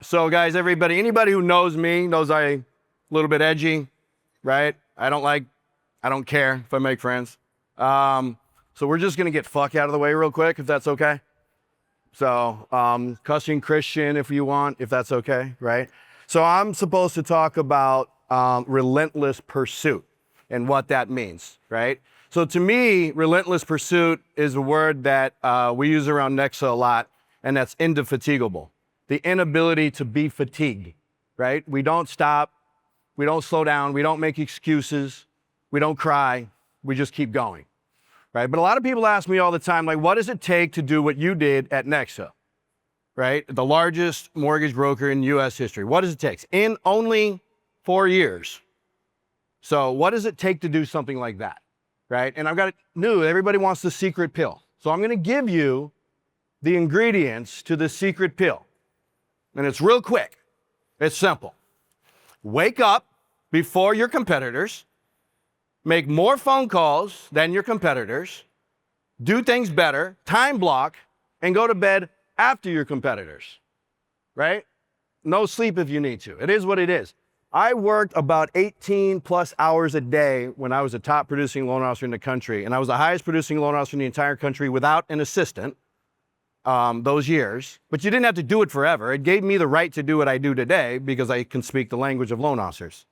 So guys, anybody who knows me knows I'm a little bit edgy, right? I don't care if I make friends. So we're just gonna get fuck out of the way real quick, if that's okay. So cussing Christian if you want, if that's okay, right? So I'm supposed to talk about relentless pursuit and what that means, right? So to me, relentless pursuit is a word that we use around NEXA a lot, and that's indefatigable. The inability to be fatigued, right? We don't stop, we don't slow down, we don't make excuses, we don't cry, we just keep going, right? But a lot of people ask me all the time, like, what does it take to do what you did at NEXA, right? The largest mortgage broker in US history. What does it take? In only 4 years. So what does it take to do something like that, right? And I've got new, everybody wants the secret pill. So I'm gonna give you the ingredients to the secret pill. And it's real quick. It's simple. Wake up before your competitors, make more phone calls than your competitors, do things better, time block, and go to bed after your competitors, right? No sleep if you need to. It is what it is. I worked about 18 plus hours a day when I was a top producing loan officer in the country, and I was the highest producing loan officer in the entire country without an assistant. Those years, but you didn't have to do it forever. It gave me the right to do what I do today because I can speak the language of loan officers.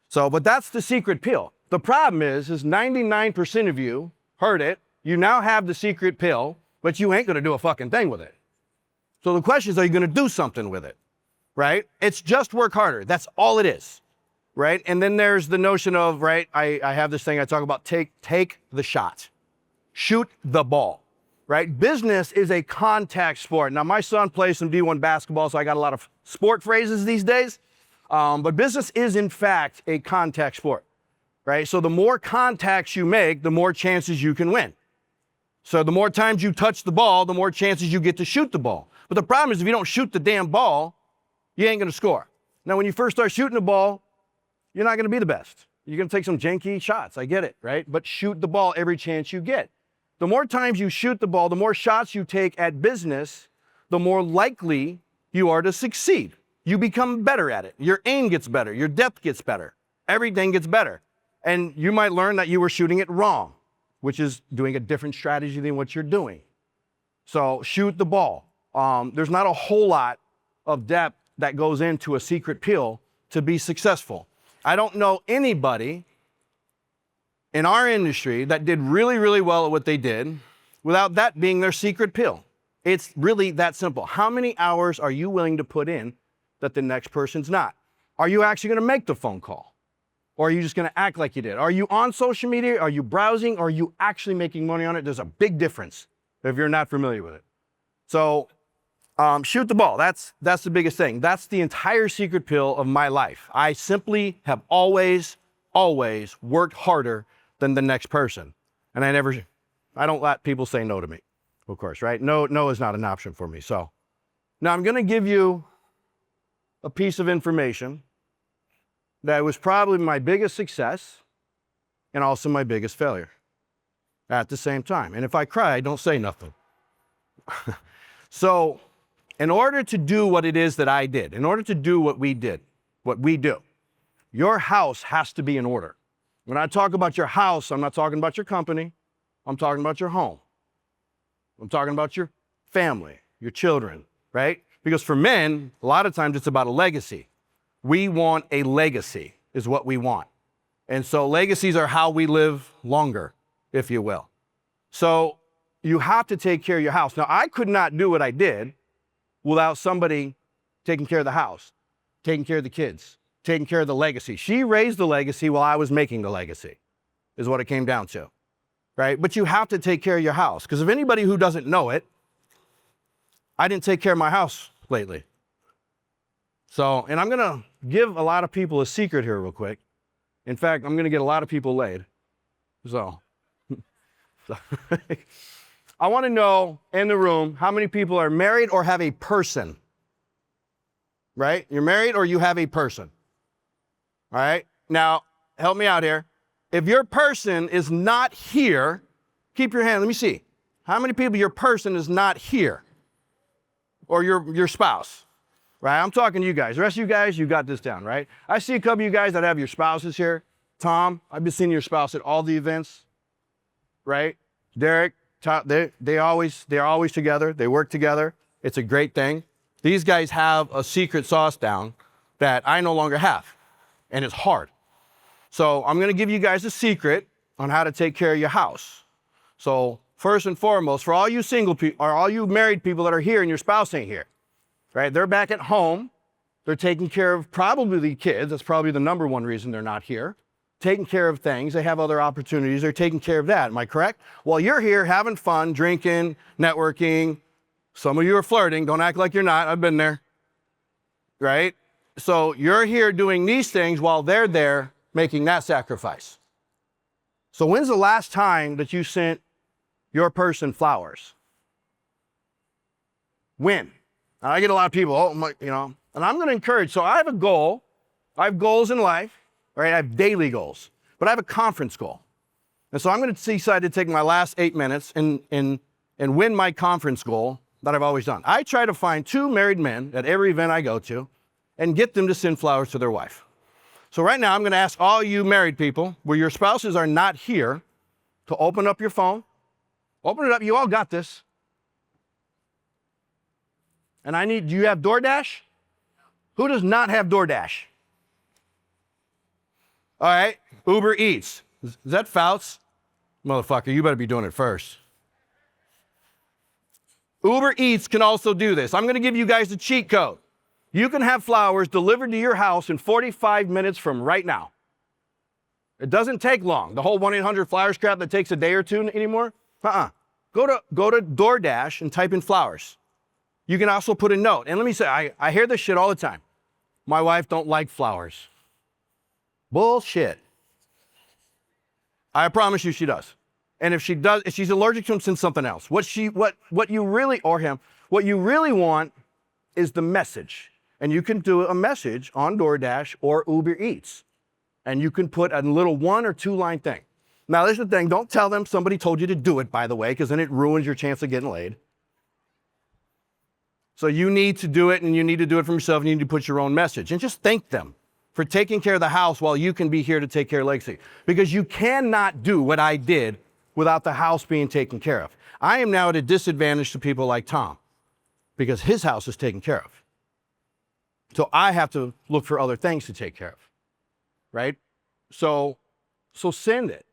So, but that's the secret pill. The problem is 99% of you heard it. You now have the secret pill, but you ain't gonna do a fucking thing with it. So the question is, are you gonna do something with it, right? It's just work harder. That's all it is, right? And then there's the notion of, right, I have this thing I talk about, take the shot, shoot the ball. Right? Business is a contact sport. Now, my son plays some D1 basketball, so I got a lot of sport phrases these days. But business is, in fact, a contact sport, right? So the more contacts you make, the more chances you can win. So the more times you touch the ball, the more chances you get to shoot the ball. But the problem is if you don't shoot the damn ball, you ain't gonna score. Now, when you first start shooting the ball, you're not gonna be the best. You're gonna take some janky shots, I get it, right? But shoot the ball every chance you get. The more times you shoot the ball, the more shots you take at business, the more likely you are to succeed. You become better at it. Your aim gets better. Your depth gets better. Everything gets better. And you might learn that you were shooting it wrong, which is doing a different strategy than what you're doing. So shoot the ball. There's not a whole lot of depth that goes into a secret pill to be successful. I don't know anybody in our industry that did really, really well at what they did without that being their secret pill. It's really that simple. How many hours are you willing to put in that the next person's not? Are you actually gonna make the phone call? Or are you just gonna act like you did? Are you on social media? Are you browsing? Or are you actually making money on it? There's a big difference if you're not familiar with it. So shoot the ball, that's the biggest thing. That's the entire secret pill of my life. I simply have always worked harder than the next person. And I don't let people say no to me, of course, right? No is not an option for me. So now I'm gonna give you a piece of information that was probably my biggest success and also my biggest failure at the same time. And if I cry, don't say nothing. So in order to do what it is that I did, in order to do what we did, what we do, your house has to be in order. When I talk about your house, I'm not talking about your company. I'm talking about your home. I'm talking about your family, your children, right? Because for men, a lot of times it's about a legacy. We want a legacy is what we want. And so legacies are how we live longer, if you will. So you have to take care of your house. Now, I could not do what I did without somebody taking care of the house, taking care of the kids, taking care of the legacy. She raised the legacy while I was making the legacy, is what it came down to, right? But you have to take care of your house, because if anybody who doesn't know it, I didn't take care of my house lately. So, and I'm gonna give a lot of people a secret here real quick. In fact, I'm gonna get a lot of people laid. So I wanna know in the room, how many people are married or have a person, right? You're married or you have a person. All right, now help me out here. If your person is not here, keep your hand, let me see. How many people your person is not here? Or your spouse? right? I'm talking to you guys. The rest of you guys, you got this down, right? I see a couple of you guys that have your spouses here. Tom, I've been seeing your spouse at all the events, right? Derek, they're always together. They work together. It's a great thing. These guys have a secret sauce down that I no longer have, and it's hard. So I'm going to give you guys a secret on how to take care of your house. So first and foremost, for all you single people or all you married people that are here and your spouse ain't here, right? They're back at home. They're taking care of probably the kids. That's probably the number one reason they're not here. Taking care of things. They have other opportunities. They're taking care of that. Am I correct? Well, you're here having fun, drinking, networking. Some of you are flirting. Don't act like you're not. I've been there, right? So you're here doing these things while they're there making that sacrifice. So when's the last time that you sent your person flowers? When? And I get a lot of people, and I'm going to encourage. So I have a goal. I have goals in life, right? I have daily goals, but I have a conference goal. And so I'm going to decide to take my last 8 minutes and win my conference goal that I've always done. I try to find 2 married men at every event I go to and get them to send flowers to their wife. So right now I'm going to ask all you married people where your spouses are not here to open up your phone. Open it up. You all got this. And do you have DoorDash? Who does not have DoorDash? All right, Uber Eats. Is that Fouts? Motherfucker, you better be doing it first. Uber Eats can also do this. I'm going to give you guys a cheat code. You can have flowers delivered to your house in 45 minutes from right now. It doesn't take long. The whole 1-800-Flowers crap that takes a day or two anymore? Go to DoorDash and type in flowers. You can also put a note. And let me say, I hear this shit all the time. My wife don't like flowers. Bullshit. I promise you she does. And if she does, if she's allergic to them, send something else. What you really want is the message. And you can do a message on DoorDash or Uber Eats. And you can put a little 1 or 2 line thing. Now, this is the thing. Don't tell them somebody told you to do it, by the way, because then it ruins your chance of getting laid. So you need to do it, and you need to do it for yourself. You need to put your own message. And just thank them for taking care of the house while you can be here to take care of legacy. Because you cannot do what I did without the house being taken care of. I am now at a disadvantage to people like Tom because his house is taken care of. So I have to look for other things to take care of, right? So send it.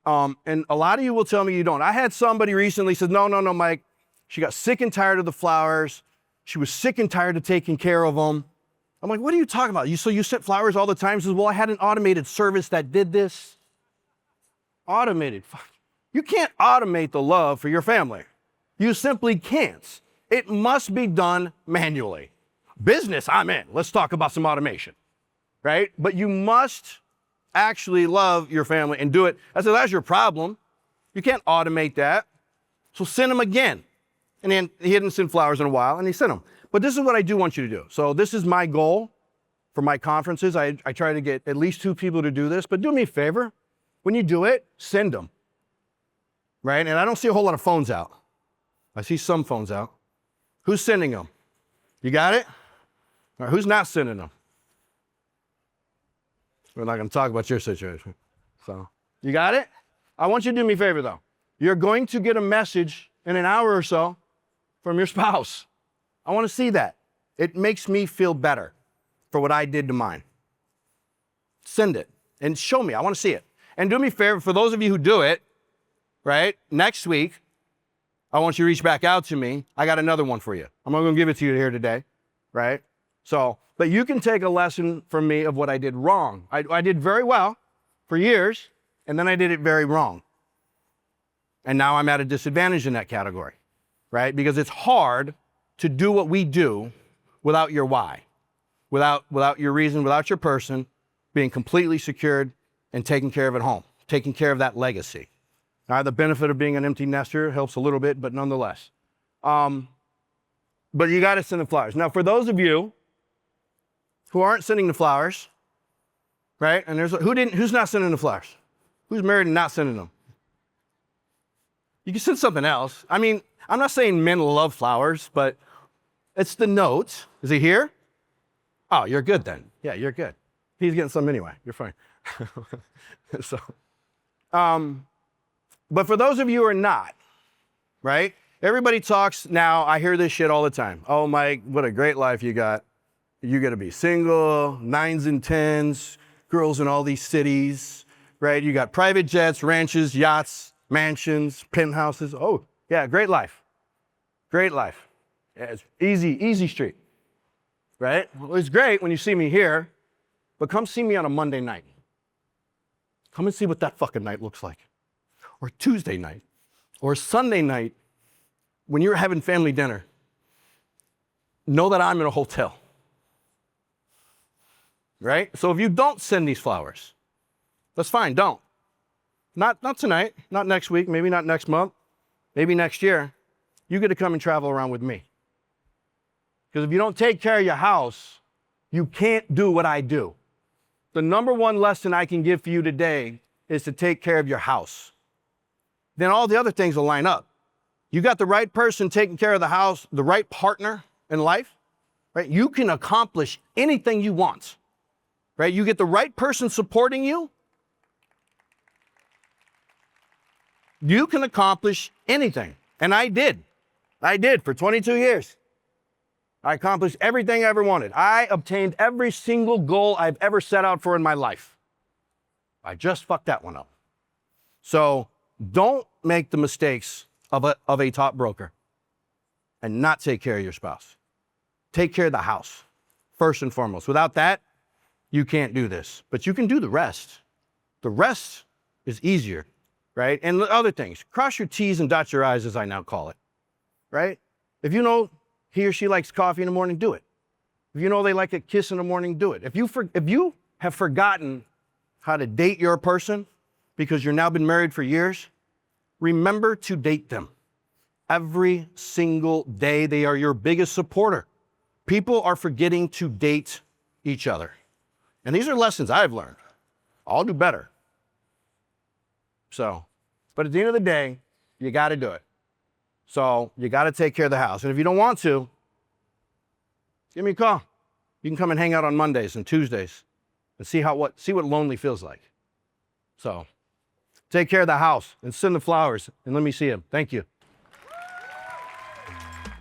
And a lot of you will tell me you don't. I had somebody recently said, no, Mike. She got sick and tired of the flowers. She was sick and tired of taking care of them. I'm like, what are you talking about? So you sent flowers all the time? She says, well, I had an automated service that did this. Automated. You can't automate the love for your family. You simply can't. It must be done manually. Business, I'm in. Let's talk about some automation, right? But you must actually love your family and do it. I said, that's your problem. You can't automate that. So send them again. And then he hadn't sent flowers in a while, and he sent them. But this is what I do want you to do. So this is my goal for my conferences. I try to get at least 2 people to do this, but do me a favor. When you do it, send them, right? And I don't see a whole lot of phones out. I see some phones out. Who's sending them? You got it? All right, who's not sending them? We're not going to talk about your situation. So, you got it? I want you to do me a favor, though. You're going to get a message in an hour or so from your spouse. I want to see that. It makes me feel better for what I did to mine. Send it and show me. I want to see it. And do me a favor, for those of you who do it, right, next week, I want you to reach back out to me. I got another one for you. I'm not going to give it to you here today, right? So, but you can take a lesson from me of what I did wrong. I did very well for years, and then I did it very wrong. And now I'm at a disadvantage in that category, right? Because it's hard to do what we do without your why, without your reason, without your person being completely secured and taken care of at home, taking care of that legacy. Now, the benefit of being an empty nester helps a little bit, but nonetheless. But you got to send the flowers. Now, for those of you who aren't sending the flowers, right? And who's not sending the flowers? Who's married and not sending them? You can send something else. I mean, I'm not saying men love flowers, but It's the note. Is he here? Oh, you're good then. Yeah, you're good. He's getting some anyway. You're fine. So, but for those of you who are not, right? Everybody talks now. I hear this shit all the time. Oh, Mike, what a great life you got. You got to be single, 9s and 10s, girls in all these cities, right? You got private jets, ranches, yachts, mansions, penthouses. Oh, yeah, great life. Great life. Yeah, it's easy street, right? Well, it's great when you see me here, but come see me on a Monday night. Come and see what that fucking night looks like. Or Tuesday night, or Sunday night when you're having family dinner. Know that I'm in a hotel. Right? So if you don't send these flowers, that's fine, don't. Not tonight, not next week, maybe not next month, maybe next year. You get to come and travel around with me. Because if you don't take care of your house, you can't do what I do. The number one lesson I can give for you today is to take care of your house. Then all the other things will line up. You got the right person taking care of the house, the right partner in life, right? You can accomplish anything you want, right? You get the right person supporting you, you can accomplish anything. And I did for 22 years. I accomplished everything I ever wanted. I obtained every single goal I've ever set out for in my life. I just fucked that one up. So don't make the mistakes of a top broker and not take care of your spouse. Take care of the house, first and foremost. Without that, you can't do this. But you can do the rest. The rest is easier, right? And other things. Cross your T's and dot your I's, as I now call it, right? If you know he or she likes coffee in the morning, do it. If you know they like a kiss in the morning, do it. If you have forgotten how to date your person because you've now been married for years, remember to date them. Every single day, they are your biggest supporter. People are forgetting to date each other. And these are lessons I've learned. I'll do better. So, but at the end of the day, you got to do it. So you got to take care of the house. And if you don't want to, give me a call. You can come and hang out on Mondays and Tuesdays and see what lonely feels like. So take care of the house and send the flowers and let me see them. Thank you.